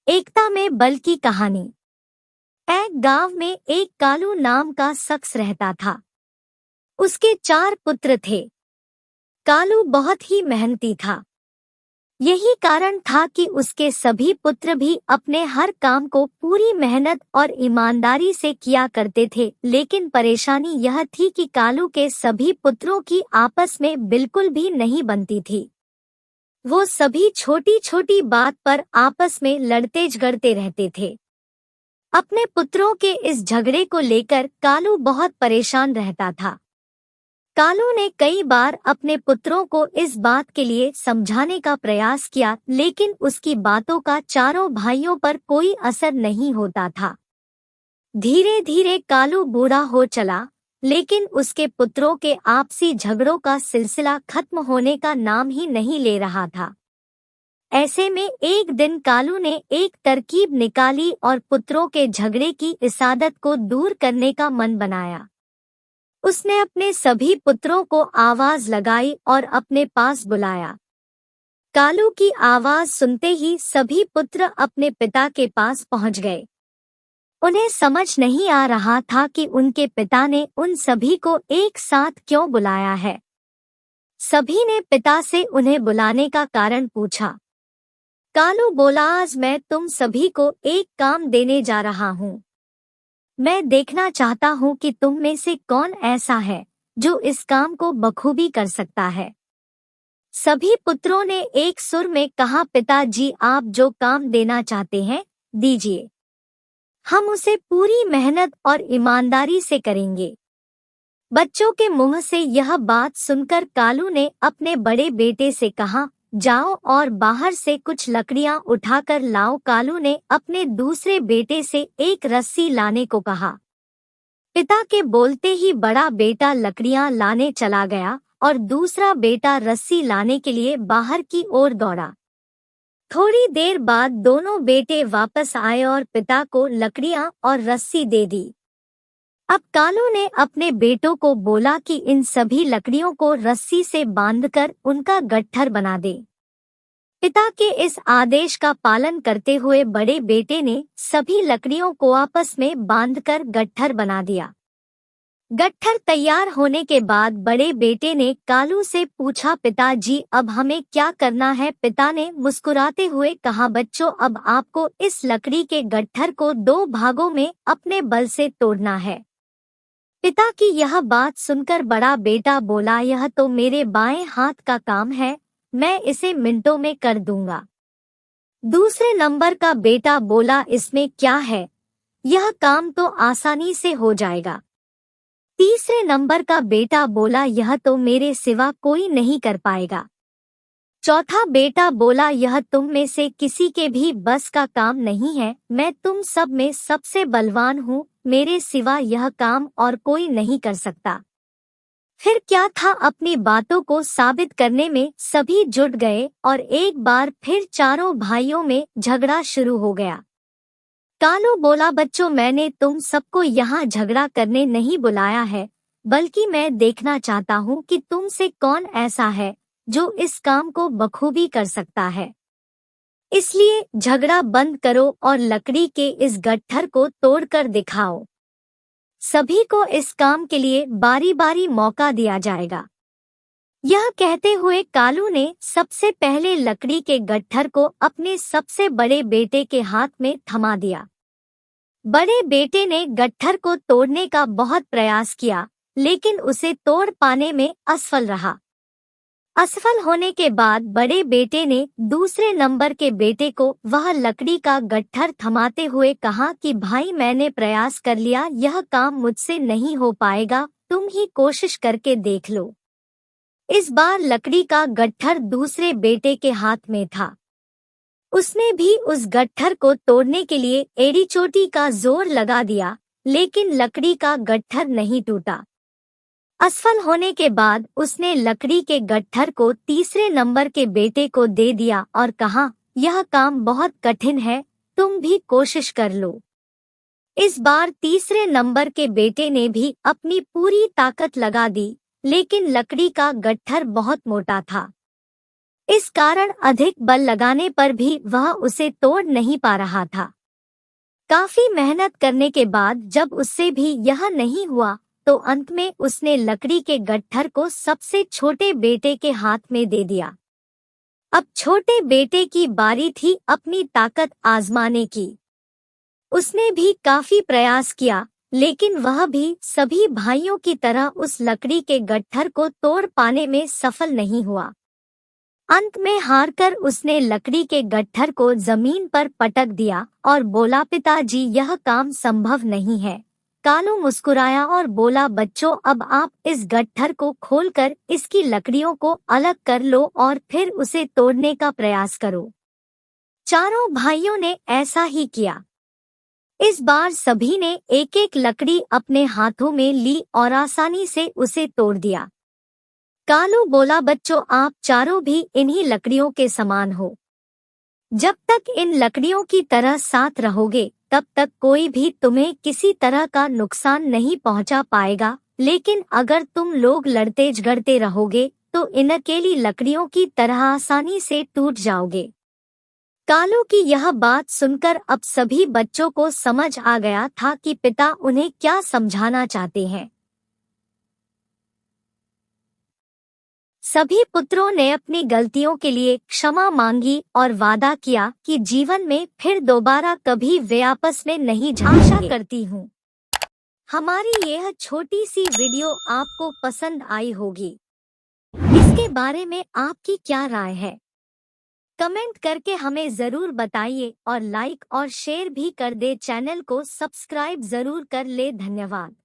एकता में बल की कहानी। एक गांव में एक कालू नाम का शख्स रहता था। उसके 4 पुत्र थे। कालू बहुत ही मेहनती था। यही कारण था कि उसके सभी पुत्र भी अपने हर काम को पूरी मेहनत और ईमानदारी से किया करते थे। लेकिन परेशानी यह थी कि कालू के सभी पुत्रों की आपस में बिल्कुल भी नहीं बनती थी। वो सभी छोटी छोटी बात पर आपस में लड़ते झगड़ते रहते थे। अपने पुत्रों के इस झगड़े को लेकर कालू बहुत परेशान रहता था। कालू ने कई बार अपने पुत्रों को इस बात के लिए समझाने का प्रयास किया, लेकिन उसकी बातों का चारों भाइयों पर कोई असर नहीं होता था। धीरे धीरे कालू बूढ़ा हो चला, लेकिन उसके पुत्रों के आपसी झगड़ों का सिलसिला खत्म होने का नाम ही नहीं ले रहा था। ऐसे में एक दिन कालू ने एक तरकीब निकाली और पुत्रों के झगड़े की इस आदत को दूर करने का मन बनाया। उसने अपने सभी पुत्रों को आवाज लगाई और अपने पास बुलाया। कालू की आवाज सुनते ही सभी पुत्र अपने पिता के पास पहुंच गए। उन्हें समझ नहीं आ रहा था कि उनके पिता ने उन सभी को एक साथ क्यों बुलाया है। सभी ने पिता से उन्हें बुलाने का कारण पूछा। कालू बोला, आज मैं तुम सभी को एक काम देने जा रहा हूँ। मैं देखना चाहता हूँ कि तुम में से कौन ऐसा है जो इस काम को बखूबी कर सकता है। सभी पुत्रों ने एक सुर में कहा, पिताजी, आप जो काम देना चाहते हैं दीजिए, हम उसे पूरी मेहनत और ईमानदारी से करेंगे। बच्चों के मुंह से यह बात सुनकर कालू ने अपने बड़े बेटे से कहा, जाओ और बाहर से कुछ लकड़ियां उठाकर लाओ। कालू ने अपने दूसरे बेटे से एक रस्सी लाने को कहा। पिता के बोलते ही बड़ा बेटा लकड़ियां लाने चला गया और दूसरा बेटा रस्सी लाने के लिए बाहर की ओर दौड़ा। थोड़ी देर बाद दोनों बेटे वापस आए और पिता को लकड़ियां और रस्सी दे दी। अब कालू ने अपने बेटों को बोला कि इन सभी लकड़ियों को रस्सी से बांधकर उनका गट्ठर बना दे। पिता के इस आदेश का पालन करते हुए बड़े बेटे ने सभी लकड़ियों को आपस में बांधकर गट्ठर बना दिया। गट्ठर तैयार होने के बाद बड़े बेटे ने कालू से पूछा, पिताजी, अब हमें क्या करना है? पिता ने मुस्कुराते हुए कहा, बच्चों, अब आपको इस लकड़ी के गट्ठर को 2 भागों में अपने बल से तोड़ना है। पिता की यह बात सुनकर बड़ा बेटा बोला, यह तो मेरे बाएं हाथ का काम है, मैं इसे मिनटों में कर दूंगा। दूसरे नंबर का बेटा बोला, इसमें क्या है, यह काम तो आसानी से हो जाएगा। तीसरे नंबर का बेटा बोला, यह तो मेरे सिवा कोई नहीं कर पाएगा। चौथा बेटा बोला, यह तुम में से किसी के भी बस का काम नहीं है, मैं तुम सब में सबसे बलवान हूँ, मेरे सिवा यह काम और कोई नहीं कर सकता। फिर क्या था, अपनी बातों को साबित करने में सभी जुट गए और एक बार फिर चारों भाइयों में झगड़ा शुरू हो गया। कालू बोला, बच्चों, मैंने तुम सबको यहाँ झगड़ा करने नहीं बुलाया है, बल्कि मैं देखना चाहता हूँ कि तुम से कौन ऐसा है जो इस काम को बखूबी कर सकता है। इसलिए झगड़ा बंद करो और लकड़ी के इस गट्ठर को तोड़कर दिखाओ। सभी को इस काम के लिए बारी बारी मौका दिया जाएगा। यह कहते हुए कालू ने सबसे पहले लकड़ी के गट्ठर को अपने सबसे बड़े बेटे के हाथ में थमा दिया। बड़े बेटे ने गट्ठर को तोड़ने का बहुत प्रयास किया, लेकिन उसे तोड़ पाने में असफल रहा। असफल होने के बाद बड़े बेटे ने दूसरे नंबर के बेटे को वह लकड़ी का गट्ठर थमाते हुए कहा कि भाई, मैंने प्रयास कर लिया, यह काम मुझसे नहीं हो पाएगा, तुम ही कोशिश करके देख लो। इस बार लकड़ी का गट्ठर दूसरे बेटे के हाथ में था। उसने भी उस गट्ठर को तोड़ने के लिए एड़ी चोटी का जोर लगा दिया, लेकिन लकड़ी का गट्ठर नहीं टूटा। असफल होने के बाद उसने लकड़ी के गट्ठर को तीसरे नंबर के बेटे को दे दिया और कहा, यह काम बहुत कठिन है, तुम भी कोशिश कर लो। इस बार तीसरे नंबर के बेटे ने भी अपनी पूरी ताकत लगा दी, लेकिन लकड़ी का गट्ठर बहुत मोटा था। इस कारण अधिक बल लगाने पर भी वह उसे तोड़ नहीं पा रहा था। काफी मेहनत करने के बाद जब उससे भी यह नहीं हुआ तो अंत में उसने लकड़ी के गट्ठर को सबसे छोटे बेटे के हाथ में दे दिया। अब छोटे बेटे की बारी थी अपनी ताकत आजमाने की। उसने भी काफी प्रयास किया, लेकिन वह भी सभी भाइयों की तरह उस लकड़ी के गट्ठर को तोड़ पाने में सफल नहीं हुआ। अंत में हारकर उसने लकड़ी के गट्ठर को जमीन पर पटक दिया और बोला, पिताजी यह काम संभव नहीं है। कालू मुस्कुराया और बोला, बच्चों अब आप इस गट्ठर को खोलकर इसकी लकड़ियों को अलग कर लो और फिर उसे तोड़ने का प्रयास करो। चारों भाइयों ने ऐसा ही किया। इस बार सभी ने एक एक लकड़ी अपने हाथों में ली और आसानी से उसे तोड़ दिया। कालू बोला, बच्चों आप चारों भी इन्हीं लकड़ियों के समान हो। जब तक इन लकड़ियों की तरह साथ रहोगे तब तक कोई भी तुम्हें किसी तरह का नुकसान नहीं पहुंचा पाएगा, लेकिन अगर तुम लोग लड़ते झगड़ते रहोगे तो इन अकेली लकड़ियों की तरह आसानी से टूट जाओगे। कालू की यह बात सुनकर अब सभी बच्चों को समझ आ गया था कि पिता उन्हें क्या समझाना चाहते हैं। सभी पुत्रों ने अपनी गलतियों के लिए क्षमा मांगी और वादा किया कि जीवन में फिर दोबारा कभी वे आपस में नहीं झगड़ेंगे। आशा करती हूँ हमारी यह छोटी सी वीडियो आपको पसंद आई होगी। इसके बारे में आपकी क्या राय है? कमेंट करके हमें जरूर बताइए और लाइक और शेयर भी कर दे। चैनल को सब्सक्राइब जरूर कर ले। धन्यवाद।